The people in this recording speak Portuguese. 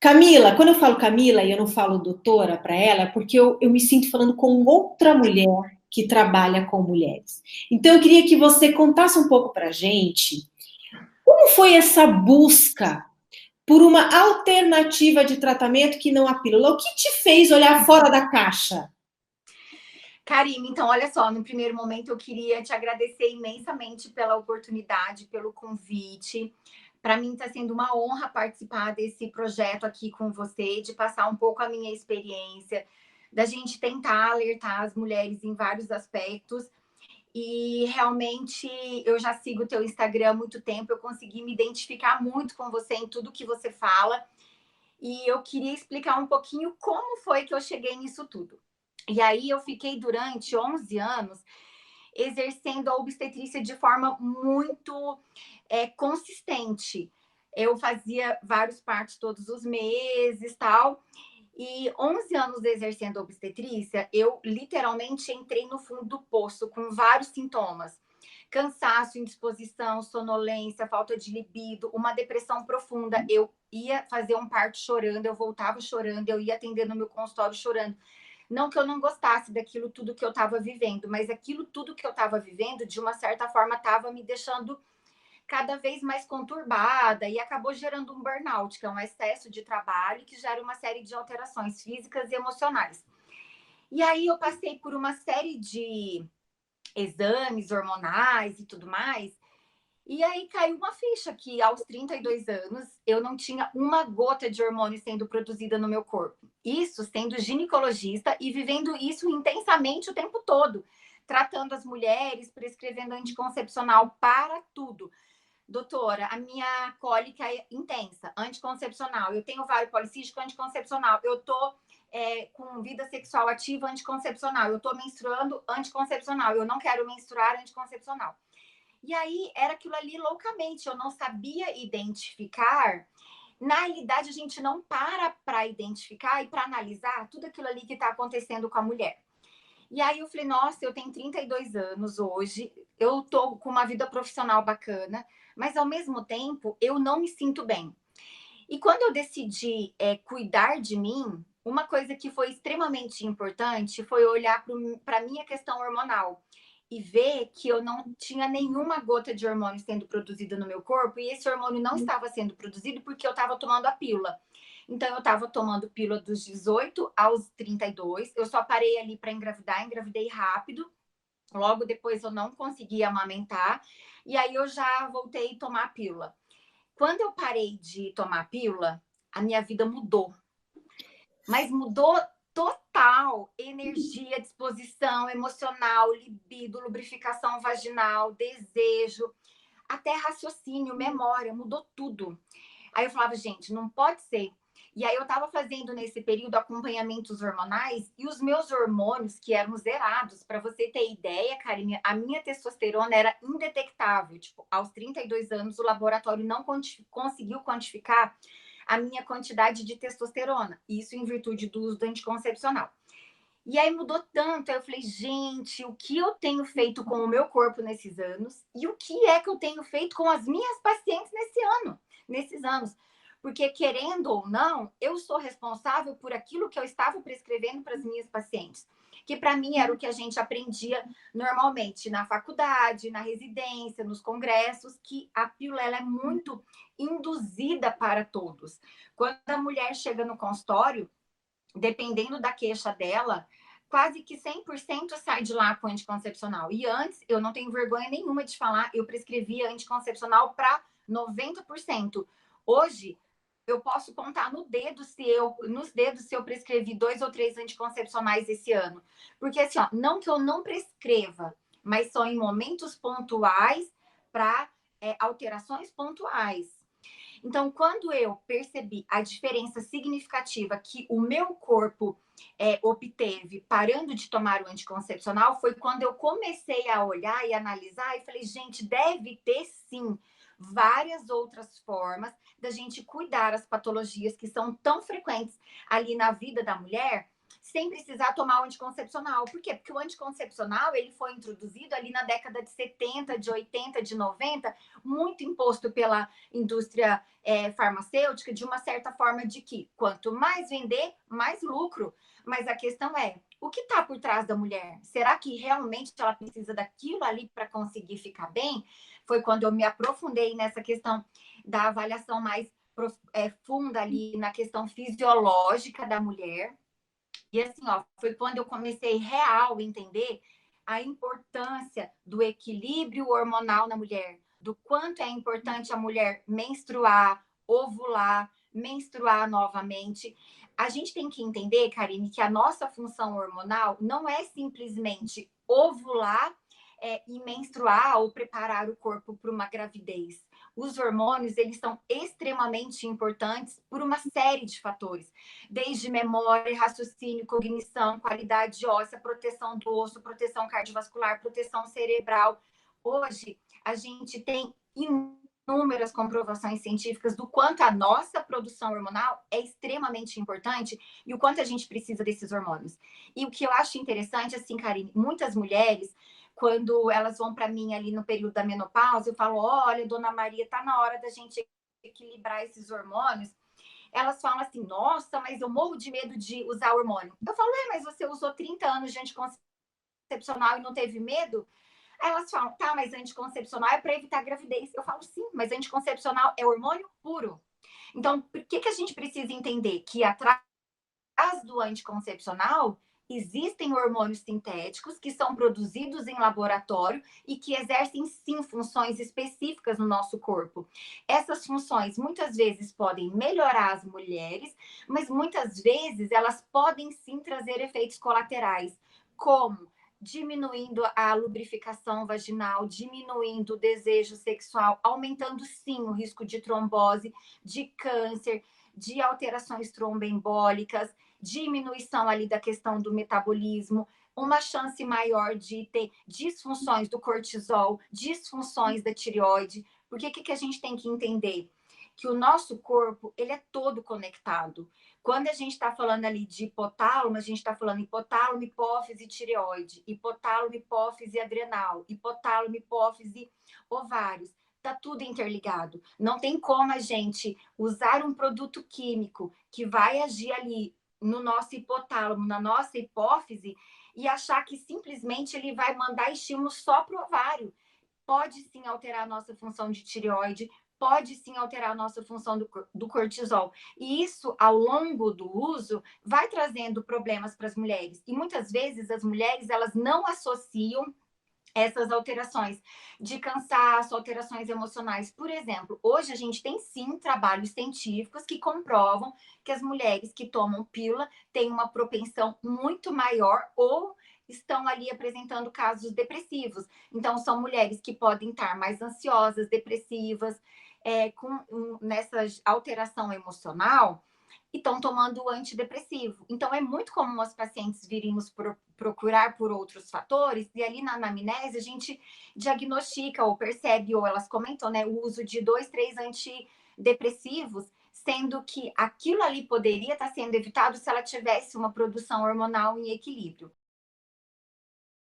Camila, quando eu falo Camila e eu não falo doutora para ela, é porque eu me sinto falando com outra mulher que trabalha com mulheres. Então, eu queria que você contasse um pouco para a gente como foi essa busca por uma alternativa de tratamento que não a pílula. O que te fez olhar fora da caixa? Karine, então, olha só, no primeiro momento eu queria te agradecer imensamente pela oportunidade, pelo convite. Para mim está sendo uma honra participar desse projeto aqui com você, de passar um pouco a minha experiência, da gente tentar alertar as mulheres em vários aspectos. E realmente eu já sigo o teu Instagram há muito tempo, eu consegui me identificar muito com você em tudo que você fala. E eu queria explicar um pouquinho como foi que eu cheguei nisso tudo. E aí eu fiquei durante 11 anos exercendo a obstetrícia de forma muito consistente. Eu fazia vários partos todos os meses, tal. E 11 anos exercendo a obstetrícia, eu literalmente entrei no fundo do poço com vários sintomas. Cansaço, indisposição, sonolência, falta de libido, uma depressão profunda. Eu ia fazer um parto chorando, eu voltava chorando, eu ia atender no meu consultório chorando. Não que eu não gostasse daquilo tudo que eu estava vivendo, mas aquilo tudo que eu estava vivendo, de uma certa forma, estava me deixando cada vez mais conturbada e acabou gerando um burnout, que é um excesso de trabalho que gera uma série de alterações físicas e emocionais. E aí eu passei por uma série de exames hormonais e tudo mais, e aí caiu uma ficha que aos 32 anos eu não tinha uma gota de hormônio sendo produzida no meu corpo. Isso sendo ginecologista e vivendo isso intensamente o tempo todo, tratando as mulheres, prescrevendo anticoncepcional para tudo. Doutora, a minha cólica é intensa, anticoncepcional. Eu tenho ovário policístico, anticoncepcional. Eu tô com vida sexual ativa, anticoncepcional. Eu tô menstruando, anticoncepcional. Eu não quero menstruar, anticoncepcional. E aí era aquilo ali loucamente, eu não sabia identificar. Na realidade, a gente não para identificar e para analisar tudo aquilo ali que está acontecendo com a mulher. E aí eu falei, nossa, eu tenho 32 anos hoje, eu tô com uma vida profissional bacana, mas ao mesmo tempo eu não me sinto bem. E quando eu decidi cuidar de mim, uma coisa que foi extremamente importante foi olhar para a minha questão hormonal e ver que eu não tinha nenhuma gota de hormônio sendo produzida no meu corpo e esse hormônio não estava sendo produzido porque eu estava tomando a pílula. Então, eu estava tomando pílula dos 18 aos 32. Eu só parei ali para engravidar, engravidei rápido. Logo depois, eu não consegui amamentar. E aí, eu já voltei a tomar a pílula. Quando eu parei de tomar a pílula, a minha vida mudou. Mas mudou total. Energia, disposição emocional, libido, lubrificação vaginal, desejo, até raciocínio, memória, mudou tudo. Aí eu falava, gente, não pode ser. E aí eu estava fazendo nesse período acompanhamentos hormonais e os meus hormônios, que eram zerados, para você ter ideia, Karine, a minha testosterona era indetectável. Tipo, aos 32 anos, o laboratório não conseguiu quantificar a minha quantidade de testosterona. Isso em virtude do uso do anticoncepcional. E aí mudou tanto. Aí eu falei, gente, o que eu tenho feito com o meu corpo nesses anos e o que é que eu tenho feito com as minhas pacientes nesses anos? Porque, querendo ou não, eu sou responsável por aquilo que eu estava prescrevendo para as minhas pacientes. Que para mim era o que a gente aprendia normalmente na faculdade, na residência, nos congressos, que a pílula ela é muito induzida para todos. Quando a mulher chega no consultório, dependendo da queixa dela, quase que 100% sai de lá com anticoncepcional. E antes, eu não tenho vergonha nenhuma de falar, eu prescrevia anticoncepcional para 90%. Hoje, eu posso contar nos dedos se eu prescrevi 2 ou 3 anticoncepcionais esse ano. Porque assim, ó, não que eu não prescreva, mas são em momentos pontuais para alterações pontuais. Então, quando eu percebi a diferença significativa que o meu corpo obteve parando de tomar o anticoncepcional, foi quando eu comecei a olhar e analisar e falei, gente, deve ter sim várias outras formas da gente cuidar as patologias que são tão frequentes ali na vida da mulher, sem precisar tomar o anticoncepcional. Por quê? Porque o anticoncepcional ele foi introduzido ali na década de 70, de 80, de 90, muito imposto pela indústria farmacêutica, de uma certa forma de que quanto mais vender, mais lucro. Mas a questão é, o que está por trás da mulher? Será que realmente ela precisa daquilo ali para conseguir ficar bem? Foi quando eu me aprofundei nessa questão da avaliação mais funda ali na questão fisiológica da mulher. E assim, ó, foi quando eu comecei real a entender a importância do equilíbrio hormonal na mulher, do quanto é importante a mulher menstruar, ovular, menstruar novamente. A gente tem que entender, Karine, que a nossa função hormonal não é simplesmente ovular e menstruar ou preparar o corpo para uma gravidez. Os hormônios, eles são extremamente importantes por uma série de fatores, desde memória, raciocínio, cognição, qualidade óssea, proteção do osso, proteção cardiovascular, proteção cerebral. Hoje, a gente tem inúmeras comprovações científicas do quanto a nossa produção hormonal é extremamente importante e o quanto a gente precisa desses hormônios. E o que eu acho interessante, assim, Karine, muitas mulheres, quando elas vão para mim ali no período da menopausa, eu falo, olha, dona Maria, tá na hora da gente equilibrar esses hormônios. Elas falam assim, nossa, mas eu morro de medo de usar hormônio. Eu falo, mas você usou 30 anos de anticoncepcional e não teve medo? Aí elas falam, tá, mas anticoncepcional é para evitar gravidez. Eu falo, sim, mas anticoncepcional é hormônio puro. Então, por que a gente precisa entender que atrás do anticoncepcional existem hormônios sintéticos que são produzidos em laboratório e que exercem, sim, funções específicas no nosso corpo. Essas funções, muitas vezes, podem melhorar as mulheres, mas muitas vezes elas podem, sim, trazer efeitos colaterais, como diminuindo a lubrificação vaginal, diminuindo o desejo sexual, aumentando, sim, o risco de trombose, de câncer, de alterações tromboembólicas, diminuição ali da questão do metabolismo, uma chance maior de ter disfunções do cortisol, disfunções da tireoide. Porque o que a gente tem que entender? Que o nosso corpo, ele é todo conectado. Quando a gente está falando ali de hipotálamo, a gente está falando hipotálamo, hipófise, tireoide, hipotálamo, hipófise, adrenal, hipotálamo, hipófise, ovários. Está tudo interligado. Não tem como a gente usar um produto químico que vai agir ali no nosso hipotálamo, na nossa hipófise, e achar que simplesmente ele vai mandar estímulo só para o ovário. Pode sim alterar a nossa função de tireoide, pode sim alterar a nossa função do cortisol. E isso, ao longo do uso, vai trazendo problemas para as mulheres. E muitas vezes as mulheres, elas não associam essas alterações de cansaço, alterações emocionais. Por exemplo, hoje a gente tem sim trabalhos científicos que comprovam que as mulheres que tomam pílula têm uma propensão muito maior ou estão ali apresentando casos depressivos. Então, são mulheres que podem estar mais ansiosas, depressivas, nessa alteração emocional e estão tomando antidepressivo. Então, é muito comum as pacientes virem nos procurar por outros fatores, e ali na anamnese a gente diagnostica ou percebe, ou elas comentam, né, o uso de 2, 3 antidepressivos, sendo que aquilo ali poderia estar sendo evitado se ela tivesse uma produção hormonal em equilíbrio.